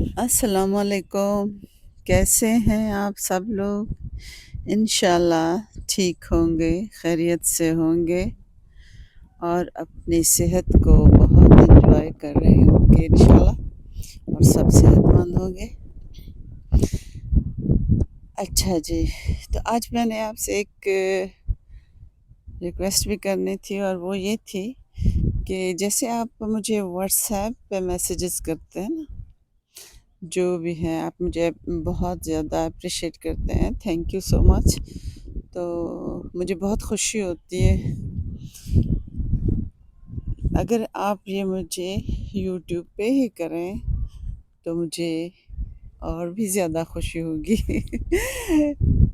السلام علیکم، کیسے ہیں آپ سب لوگ؟ انشاءاللہ ٹھیک ہوں گے، خیریت سے ہوں گے اور اپنی صحت کو بہت انجوائے کر رہے ہوں گے انشاءاللہ، اور سب صحت مند ہوں گے۔ اچھا جی، تو آج میں نے آپ سے ایک ریکویسٹ بھی کرنی تھی، اور وہ یہ تھی کہ جیسے آپ مجھے واٹس ایپ پہ میسیجز کرتے ہیں نا، جو بھی ہیں آپ مجھے بہت زیادہ اپریشیٹ کرتے ہیں، تھینک یو سو مچ۔ تو مجھے بہت خوشی ہوتی ہے اگر آپ یہ مجھے یوٹیوب پہ ہی کریں تو مجھے اور بھی زیادہ خوشی ہوگی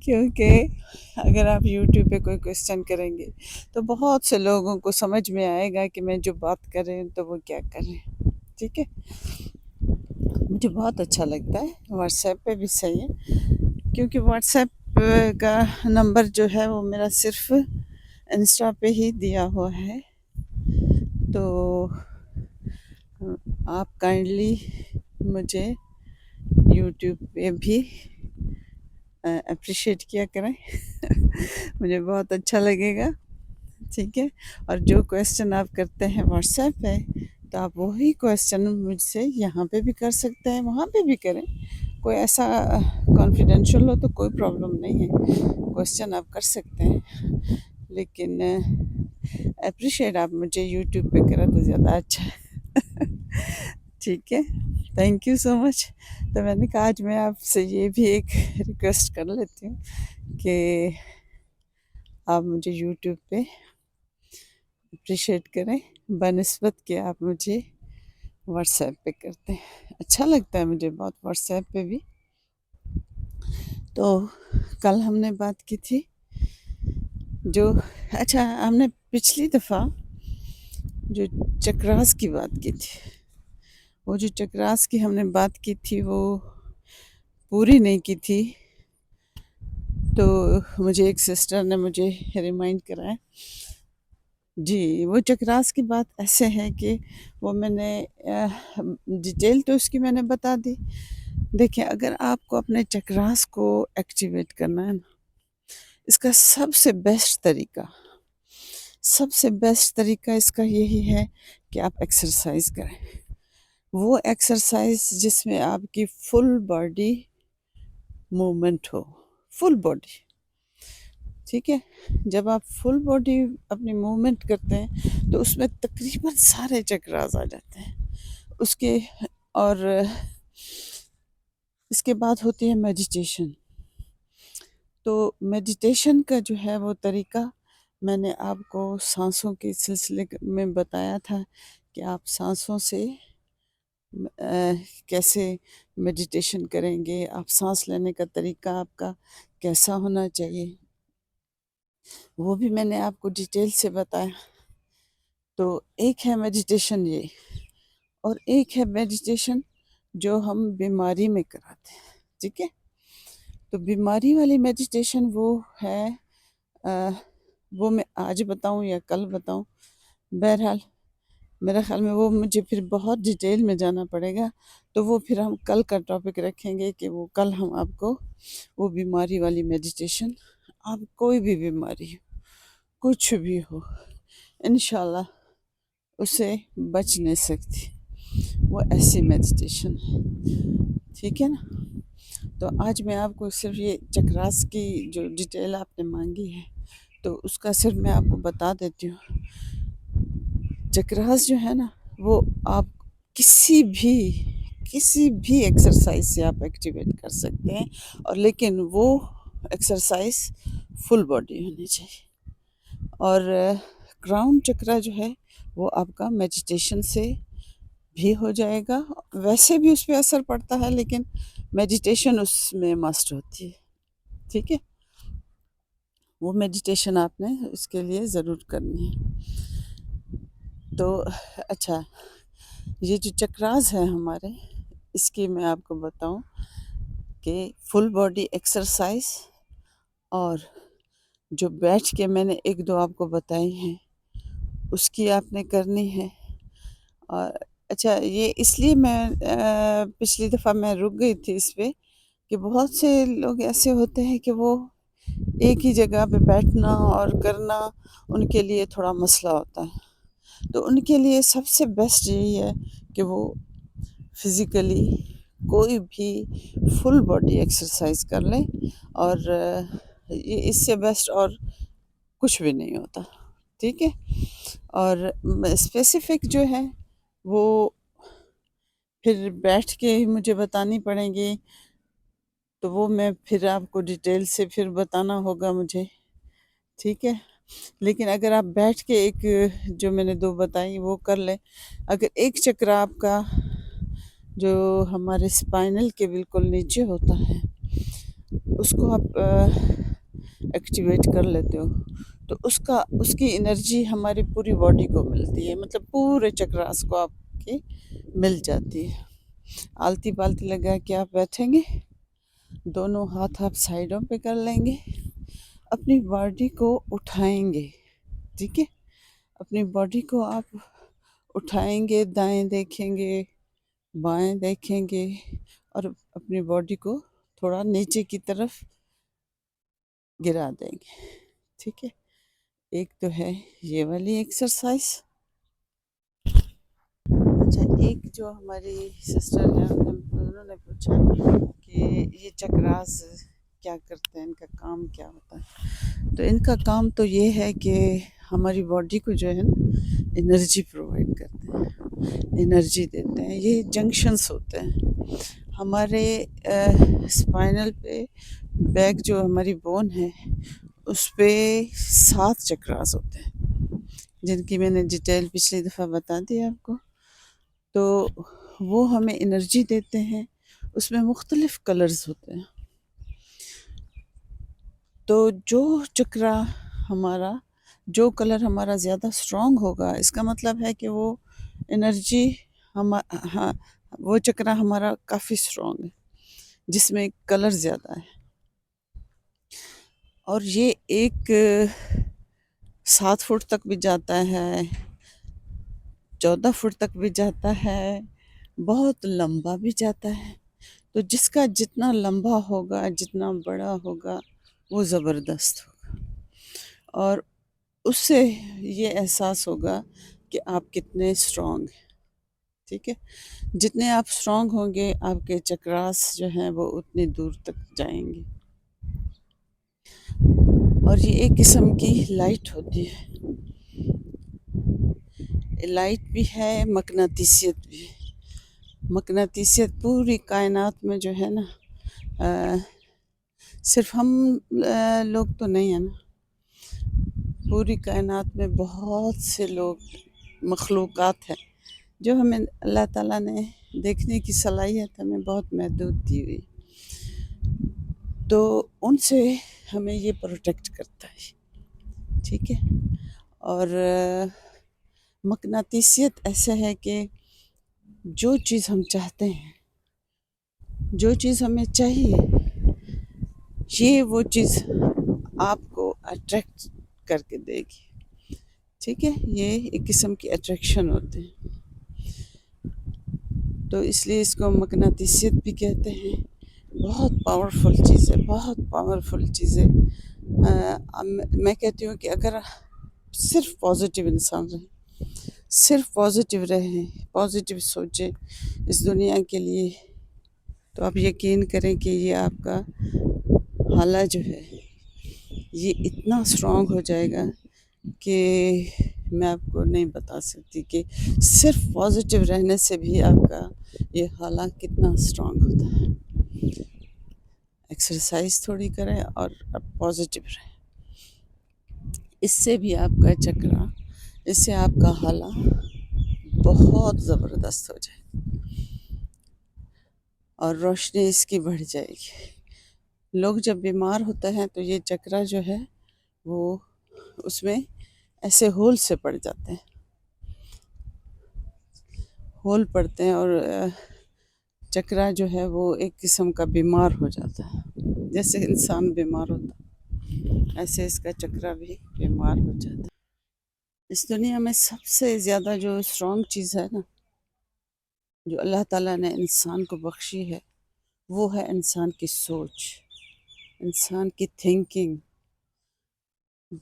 کیونکہ اگر آپ یوٹیوب پہ کوئی کویسچن کریں گے تو بہت سے لوگوں کو سمجھ میں آئے گا کہ میں جو بات کر رہے ہوں تو وہ کیا کر رہے ہیں، ٹھیک ہے۔ مجھے بہت اچھا لگتا ہے، واٹس ایپ پہ بھی صحیح ہے، کیونکہ واٹس ایپ کا نمبر جو ہے وہ میرا صرف انسٹا پہ ہی دیا ہوا ہے، تو آپ کائنڈلی مجھے یوٹیوب پہ بھی اپریشیٹ کیا کریں مجھے بہت اچھا لگے گا، ٹھیک ہے۔ اور جو کویسچن آپ کرتے ہیں واٹس ایپ پہ، تو آپ وہی کویسچن مجھ سے یہاں پہ بھی کر سکتے ہیں، وہاں پہ بھی کریں، کوئی ایسا کانفیڈینشیل ہو تو کوئی پرابلم نہیں ہے، کویسچن آپ کر سکتے ہیں، لیکن اپریشیٹ آپ مجھے یوٹیوب پہ کریں تو زیادہ اچھا ہے ٹھیک ہے، تھینک یو سو مچ۔ تو میں نے کہا آج میں آپ سے یہ بھی ایک ریکویسٹ کر لیتی ہوں کہ آپ مجھے یوٹیوب پہ اپریشیٹ کریں بنسبت کہ آپ مجھے واٹس ایپ پہ کرتے ہیں، اچھا لگتا ہے مجھے بہت واٹس ایپ پہ بھی۔ تو کل ہم نے بات کی تھی جو، اچھا ہم نے پچھلی دفعہ جو چکراس کی بات کی تھی، وہ جو چکراس کی ہم نے بات کی تھی وہ پوری نہیں کی تھی، تو مجھے ایک سسٹر نے مجھے ریمائنڈ کرایا۔ جی، وہ چکراس کی بات ایسے ہے کہ وہ میں نے ڈیٹیل تو اس کی میں نے بتا دی۔ دیکھیں، اگر آپ کو اپنے چکراس کو ایکٹیویٹ کرنا ہے نا، اس کا سب سے بیسٹ طریقہ اس کا یہی ہے کہ آپ ایکسرسائز کریں، وہ ایکسرسائز جس میں آپ کی فل باڈی موومنٹ ہو، فل باڈی، ٹھیک ہے۔ جب آپ فل باڈی اپنی موومنٹ کرتے ہیں تو اس میں تقریباً سارے چکراز آ جاتے ہیں اس کے، اور اس کے بعد ہوتی ہے میڈیٹیشن۔ تو میڈیٹیشن کا جو ہے وہ طریقہ میں نے آپ کو سانسوں کے سلسلے میں بتایا تھا کہ آپ سانسوں سے کیسے میڈیٹیشن کریں گے، آپ سانس لینے کا طریقہ آپ کا کیسا ہونا چاہیے، وہ بھی میں نے آپ کو ڈیٹیل سے بتایا۔ تو ایک ہے میڈیٹیشن یہ، اور ایک ہے میڈیٹیشن جو ہم بیماری میں کراتے ہیں، ٹھیک ہے۔ تو بیماری والی میڈیٹیشن وہ ہے، وہ میں آج بتاؤں یا کل بتاؤں، بہرحال میرا خیال میں وہ مجھے پھر بہت ڈیٹیل میں جانا پڑے گا، تو وہ پھر ہم کل کا ٹاپک رکھیں گے کہ وہ کل ہم آپ کو وہ بیماری والی میڈیٹیشن، آپ کوئی بھی بیماری ہو، کچھ بھی ہو، انشاءاللہ اسے بچ نہیں سکتی، وہ ایسی میڈیٹیشن ہے، ٹھیک ہے نا۔ تو آج میں آپ کو صرف یہ چکراس کی جو ڈیٹیل آپ نے مانگی ہے تو اس کا صرف میں آپ کو بتا دیتی ہوں۔ چکراس جو ہے نا، وہ آپ کسی بھی ایکسرسائز سے آپ ایکٹیویٹ کر سکتے ہیں، اور لیکن وہ ایکسرسائز فل باڈی ہونی چاہیے۔ اور کراؤن چکرا جو ہے وہ آپ کا میڈیٹیشن سے بھی ہو جائے گا، ویسے بھی اس پہ اثر پڑتا ہے لیکن میڈیٹیشن اس میں مسٹ ہوتی ہے، ٹھیک ہے۔ وہ میڈیٹیشن آپ نے اس کے لیے ضرور کرنی ہے۔ تو اچھا، یہ جو چکراز ہیں ہمارے، اس کی میں آپ کو بتاؤں کہ فل باڈی ایکسرسائز، اور جو بیٹھ کے میں نے ایک دو آپ کو بتائی ہیں اس کی آپ نے کرنی ہے، اور اچھا یہ اس لیے میں پچھلی دفعہ میں رک گئی تھی اس پہ کہ بہت سے لوگ ایسے ہوتے ہیں کہ وہ ایک ہی جگہ پہ بیٹھنا اور کرنا ان کے لیے تھوڑا مسئلہ ہوتا ہے، تو ان کے لیے سب سے بیسٹ یہی ہے کہ وہ فزیکلی کوئی بھی فل باڈی ایکسرسائز کر لیں، اور یہ اس سے بیسٹ اور کچھ بھی نہیں ہوتا، ٹھیک ہے؟ اور اسپیسیفک جو ہے وہ پھر بیٹھ کے ہی مجھے بتانی پڑیں گی، تو وہ میں پھر آپ کو ڈیٹیل سے پھر بتانا ہوگا مجھے، ٹھیک ہے؟ لیکن اگر آپ بیٹھ کے ایک جو میں نے دو بتائی وہ کر لیں، اگر ایک چکر آپ کا جو ہمارے اسپائنل کے بالکل نیچے ہوتا ہے اس کو آپ ایکٹیویٹ کر لیتے ہو، تو اس کی انرجی ہماری پوری باڈی کو ملتی ہے، مطلب پورے چکراس کو آپ کے مل جاتی ہے۔ آلتی پالتی لگا کے آپ بیٹھیں گے، دونوں ہاتھ آپ سائڈوں پہ کر لیں گے، اپنی باڈی کو اٹھائیں گے، ٹھیک ہے؟ اپنی باڈی کو آپ اٹھائیں گے، دائیں دیکھیں گے، بائیں دیکھیں گے، اور اپنی باڈی کو تھوڑا نیچے کی طرف گرا دیں گے، ٹھیک ہے؟ ایک تو ہے یہ والی ایکسرسائز۔ اچھا ایک جو ہماری سسٹر ہے انہوں نے پوچھا کہ یہ چکراس کیا کرتے ہیں، ان کا کام کیا ہوتا ہے؟ تو ان کا کام تو یہ ہے کہ ہماری باڈی کو جو ہے نا انرجی پرووائڈ کرتے ہیں، انرجی دیتے ہیں۔ یہ جنکشنز ہوتے ہیں ہمارے اسپائنل پہ، بیک جو ہماری بون ہے اس پہ 7 چکراس ہوتے ہیں، جن کی میں نے ڈیٹیل پچھلی دفعہ بتا دی آپ کو۔ تو وہ ہمیں انرجی دیتے ہیں، اس میں مختلف کلرز ہوتے ہیں، تو جو چکرا ہمارا، جو کلر ہمارا زیادہ اسٹرانگ ہوگا، اس کا مطلب ہے کہ وہ انرجی ہاں وہ چکرا ہمارا کافی اسٹرانگ ہے، جس میں کلر زیادہ ہے، اور یہ ایک 7 فٹ تک بھی جاتا ہے، 14 فٹ تک بھی جاتا ہے، بہت لمبا بھی جاتا ہے۔ تو جس کا جتنا لمبا ہوگا، جتنا بڑا ہوگا، وہ زبردست ہوگا، اور اس سے یہ احساس ہوگا کہ آپ کتنے اسٹرانگ ہیں، ٹھیک ہے؟ جتنے آپ اسٹرانگ ہوں گے آپ کے چکراس جو ہیں وہ اتنی دور تک جائیں گے، اور یہ ایک قسم کی لائٹ ہوتی ہے، لائٹ بھی ہے، مقناطیسیت بھی ہے۔ مقناطیسیت پوری کائنات میں جو ہے نا، صرف ہم لوگ تو نہیں ہیں نا، پوری کائنات میں بہت سے لوگ، مخلوقات ہیں جو ہمیں اللہ تعالیٰ نے دیکھنے کی صلاحیت ہمیں بہت محدود دی ہوئی، تو ان سے ہمیں یہ پروٹیکٹ کرتا ہے، ٹھیک ہے؟ اور مقناطیسیت ایسے ہے کہ جو چیز ہم چاہتے ہیں، جو چیز ہمیں چاہیے، یہ وہ چیز آپ کو اٹریکٹ کر کے دے گی، ٹھیک ہے؟ یہ ایک قسم کی اٹریکشن ہوتی ہے، تو اس لیے اس کو مقناطیسیت بھی کہتے ہیں۔ بہت پاورفل چیز ہے، بہت پاورفل چیز ہے۔ میں کہتی ہوں کہ اگر صرف پازیٹیو انسان رہیں، صرف پازیٹیو رہیں، پازیٹیو سوچیں اس دنیا کے لیے، تو آپ یقین کریں کہ یہ آپ کا حالہ جو ہے یہ اتنا اسٹرانگ ہو جائے گا کہ میں آپ کو نہیں بتا سکتی کہ صرف پازیٹیو رہنے سے بھی آپ کا یہ حالہ کتنا اسٹرانگ ہوتا ہے۔ ایکسرسائز تھوڑی کریں اور اب پازیٹیو رہیں، اس سے بھی آپ کا چکرا، اس سے آپ کا حالہ بہت زبردست ہو جائے اور روشنی اس کی بڑھ جائے گی۔ لوگ جب بیمار ہوتے ہیں تو یہ چکرا جو ہے وہ اس میں ایسے ہول سے پڑ جاتے ہیں، ہول پڑتے ہیں، اور چکرا جو ہے وہ ایک قسم کا بیمار ہو جاتا ہے، جیسے انسان بیمار ہوتا ہے ایسے اس کا چکرا بھی بیمار ہو جاتا ہے۔ اس دنیا میں سب سے زیادہ جو اسٹرانگ چیز ہے نا جو اللہ تعالیٰ نے انسان کو بخشی ہے وہ ہے انسان کی سوچ، انسان کی تھنکنگ۔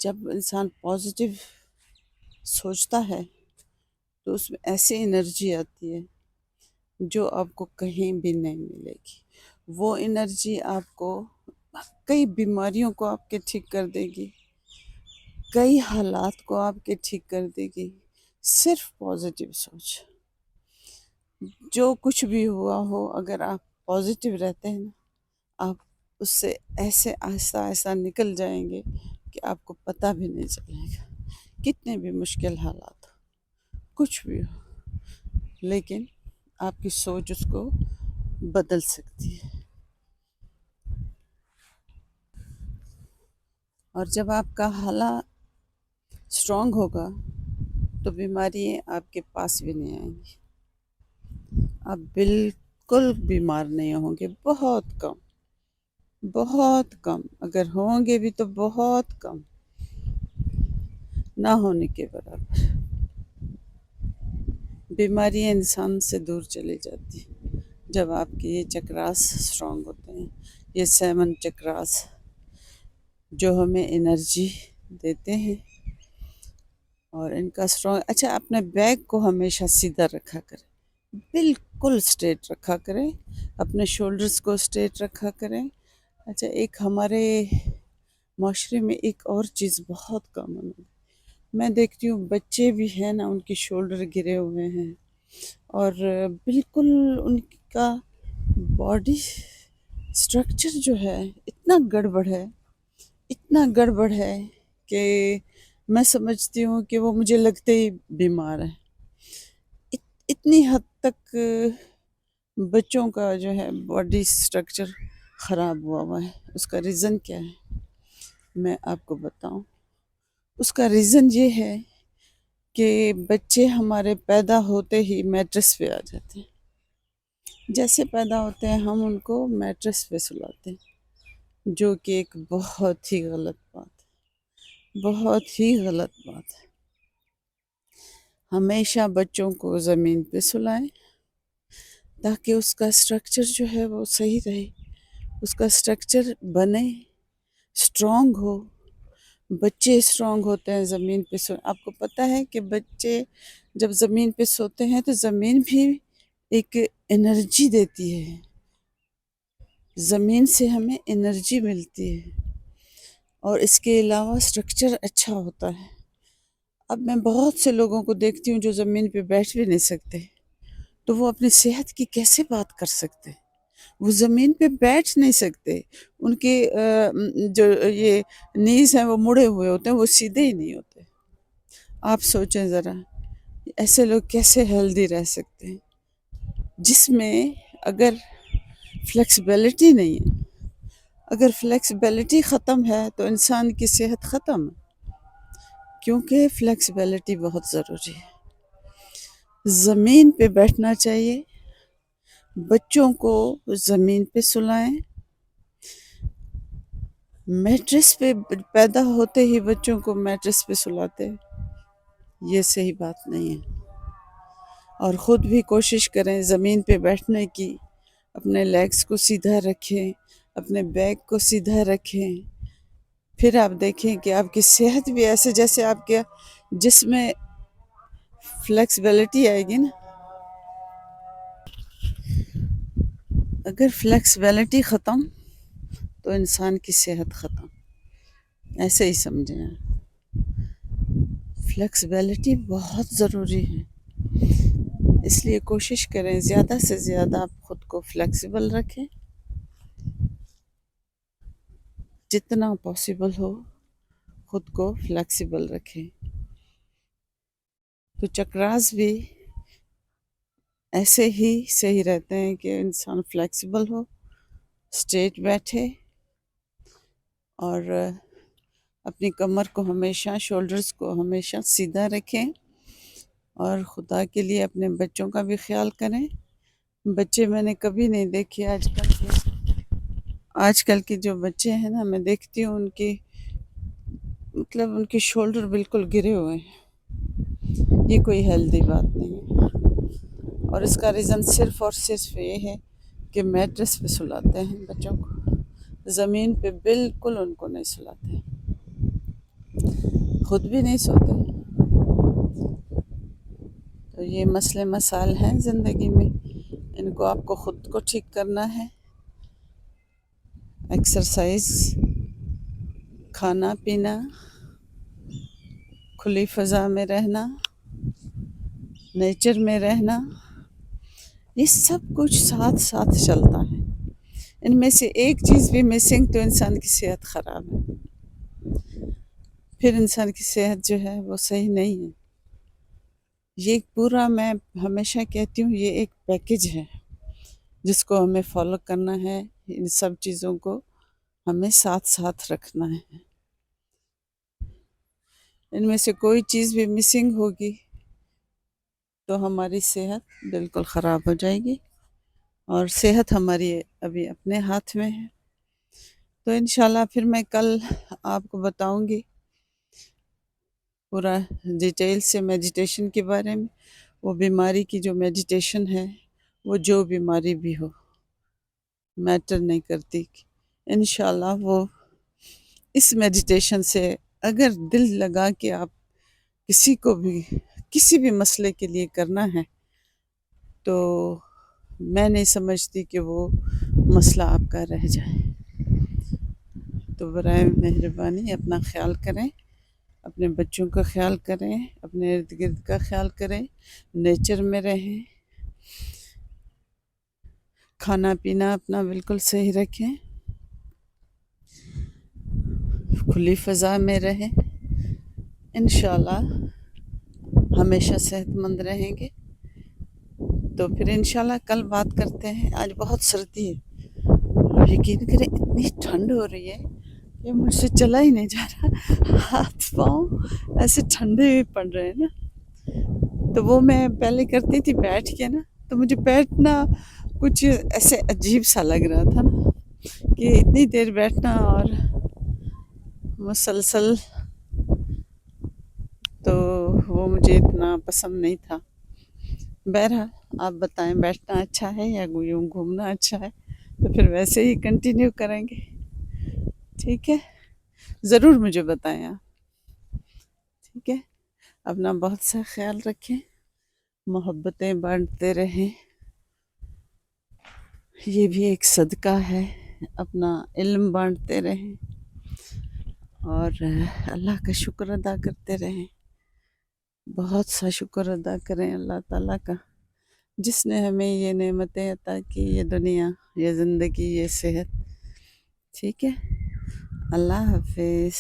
جب انسان پازیٹیو سوچتا ہے تو اس میں ایسی انرجی آتی ہے جو آپ کو کہیں بھی نہیں ملے گی۔ وہ انرجی آپ کو کئی بیماریوں کو آپ کے ٹھیک کر دے گی، کئی حالات کو آپ کے ٹھیک کر دے گی۔ صرف پازیٹیو سوچ، جو کچھ بھی ہوا ہو اگر آپ پازیٹیو رہتے ہیں نا، آپ اس سے ایسے آہستہ آہستہ نکل جائیں گے کہ آپ کو پتہ بھی نہیں چلے گا، کتنے بھی مشکل حالات ہو، کچھ بھی ہو، لیکن آپ کی سوچ اس کو بدل سکتی ہے۔ اور جب آپ کا حالہ اسٹرانگ ہوگا تو بیماریاں آپ کے پاس بھی نہیں آئیں گی، آپ بالکل بیمار نہیں ہوں گے، بہت کم، بہت کم، اگر ہوں گے بھی تو بہت کم، نہ ہونے کے برابر۔ بیماریاں انسان سے دور چلی جاتی ہیں جب آپ کے یہ چکراس اسٹرانگ ہوتے ہیں، یہ 7 چکراس جو ہمیں انرجی دیتے ہیں، اور ان کا اسٹرانگ۔ اچھا، اپنے بیک کو ہمیشہ سیدھا رکھا کریں، بالکل اسٹریٹ رکھا کریں، اپنے شولڈرز کو اسٹریٹ رکھا کریں۔ اچھا، ایک ہمارے معاشرے میں ایک اور چیز بہت کامن ہے، میں دیکھتی ہوں بچے بھی ہیں نا، ان کی شولڈر گرے ہوئے ہیں، اور بالکل ان کا باڈی سٹرکچر جو ہے اتنا گڑبڑ ہے، اتنا گڑبڑ ہے کہ میں سمجھتی ہوں کہ وہ مجھے لگتے ہی بیمار ہے۔ اتنی حد تک بچوں کا جو ہے باڈی سٹرکچر خراب ہوا ہے۔ اس کا ریزن کیا ہے میں آپ کو بتاؤں۔ اس کا ریزن یہ ہے کہ بچے ہمارے پیدا ہوتے ہی میٹرس پہ آ جاتے ہیں، جیسے پیدا ہوتے ہیں ہم ان کو میٹرس پہ سلاتے ہیں، جو کہ ایک بہت ہی غلط بات ہے، بہت ہی غلط بات ہے۔ ہمیشہ بچوں کو زمین پہ سلائیں تاکہ اس کا سٹرکچر جو ہے وہ صحیح رہے، اس کا سٹرکچر بنے، سٹرانگ ہو۔ بچے سٹرانگ ہوتے ہیں زمین پہ آپ کو پتہ ہے کہ بچے جب زمین پہ سوتے ہیں تو زمین بھی ایک انرجی دیتی ہے، زمین سے ہمیں انرجی ملتی ہے، اور اس کے علاوہ سٹرکچر اچھا ہوتا ہے۔ اب میں بہت سے لوگوں کو دیکھتی ہوں جو زمین پہ بیٹھ بھی نہیں سکتے، تو وہ اپنی صحت کی کیسے بات کر سکتے؟ وہ زمین پہ بیٹھ نہیں سکتے، ان کے جو یہ نیز ہیں وہ مڑے ہوئے ہوتے ہیں، وہ سیدھے ہی نہیں ہوتے۔ آپ سوچیں ذرا، ایسے لوگ کیسے ہیلدی رہ سکتے ہیں؟ جس میں اگر فلیکسیبلٹی نہیں ہے، اگر فلیکسیبلٹی ختم ہے تو انسان کی صحت ختم ہے، کیونکہ فلیکسیبلٹی بہت ضروری ہے۔ زمین پہ بیٹھنا چاہیے، بچوں کو زمین پہ سلائیں۔ میٹرس پہ پیدا ہوتے ہی بچوں کو میٹرس پہ سلاتے، یہ صحیح بات نہیں ہے۔ اور خود بھی کوشش کریں زمین پہ بیٹھنے کی، اپنے لیگز کو سیدھا رکھیں، اپنے بیک کو سیدھا رکھیں، پھر آپ دیکھیں کہ آپ کی صحت بھی ایسے جیسے آپ کے جسم میں فلیکسیبلٹی آئے گی نا۔ اگر فلیکسیبلٹی ختم تو انسان کی صحت ختم، ایسے ہی سمجھیں۔ فلیکسیبلٹی بہت ضروری ہے، اس لیے کوشش کریں زیادہ سے زیادہ آپ خود کو فلیکسیبل رکھیں، جتنا پاسبل ہو خود کو فلیکسیبل رکھیں۔ تو چکراس بھی ایسے ہی صحیح رہتے ہیں کہ انسان فلیکسیبل ہو، اسٹریٹ بیٹھے، اور اپنی کمر کو ہمیشہ، شولڈرز کو ہمیشہ سیدھا رکھیں، اور خدا کے لیے اپنے بچوں کا بھی خیال کریں۔ بچے میں نے کبھی نہیں دیکھے آج کل کے جو بچے ہیں نا، میں دیکھتی ہوں ان کی مطلب ان کی شولڈر بالکل گرے ہوئے ہیں، یہ کوئی ہیلدی بات نہیں ہے۔ اور اس کا ریزن صرف اور صرف یہ ہے کہ میٹرس پہ سلاتے ہیں بچوں کو، زمین پہ بالکل ان کو نہیں سلاتے، خود بھی نہیں سوتے۔ تو یہ مسئلے مسائل ہیں زندگی میں، ان کو آپ کو خود کو ٹھیک کرنا ہے۔ ایکسرسائز، کھانا پینا، کھلی فضا میں رہنا، نیچر میں رہنا، یہ سب کچھ ساتھ ساتھ چلتا ہے۔ ان میں سے ایک چیز بھی مسنگ تو انسان کی صحت خراب ہے، پھر انسان کی صحت جو ہے وہ صحیح نہیں ہے۔ یہ پورا، میں ہمیشہ کہتی ہوں، یہ ایک پیکج ہے جس کو ہمیں فالو کرنا ہے۔ ان سب چیزوں کو ہمیں ساتھ ساتھ رکھنا ہے۔ ان میں سے کوئی چیز بھی مسنگ ہوگی تو ہماری صحت بالکل خراب ہو جائے گی، اور صحت ہماری ابھی اپنے ہاتھ میں ہے۔ تو انشاءاللہ پھر میں کل آپ کو بتاؤں گی پورا ڈیٹیل سے میڈیٹیشن کے بارے میں۔ وہ بیماری کی جو میڈیٹیشن ہے، وہ جو بیماری بھی ہو میٹر نہیں کرتی، انشاءاللہ وہ اس میڈیٹیشن سے اگر دل لگا کہ آپ کسی کو بھی کسی بھی مسئلے کے لیے کرنا ہے تو میں نہیں سمجھتی کہ وہ مسئلہ آپ کا رہ جائے۔ تو برائے مہربانی اپنا خیال کریں، اپنے بچوں کا خیال کریں، اپنے ارد گرد کا خیال کریں، نیچر میں رہیں، کھانا پینا اپنا بالکل صحیح رکھیں، کھلی فضا میں رہیں، انشاءاللہ ہمیشہ صحت مند رہیں گے۔ تو پھر انشاءاللہ کل بات کرتے ہیں۔ آج بہت سردی ہے، یقین کریں اتنی ٹھنڈ ہو رہی ہے کہ مجھ سے چلا ہی نہیں جا رہا، ہاتھ پاؤں ایسے ٹھنڈے پڑ رہے ہیں نا۔ تو وہ میں پہلے کرتی تھی بیٹھ کے نا، تو مجھے بیٹھنا کچھ ایسے عجیب سا لگ رہا تھا نا، کہ اتنی دیر بیٹھنا اور مسلسل، تو وہ مجھے اتنا پسند نہیں تھا۔ بہرحال آپ بتائیں، بیٹھنا اچھا ہے یا یوں گھومنا اچھا ہے؟ تو پھر ویسے ہی کنٹینیو کریں گے، ٹھیک ہے؟ ضرور مجھے بتائیں آپ، ٹھیک ہے؟ اپنا بہت سا خیال رکھیں، محبتیں بانٹتے رہیں، یہ بھی ایک صدقہ ہے۔ اپنا علم بانٹتے رہیں اور اللہ کا شکر ادا کرتے رہیں، بہت سا شکر ادا کریں اللہ تعالیٰ کا، جس نے ہمیں یہ نعمتیں عطا کی، یہ دنیا، یہ زندگی، یہ صحت، ٹھیک ہے؟ اللہ حافظ۔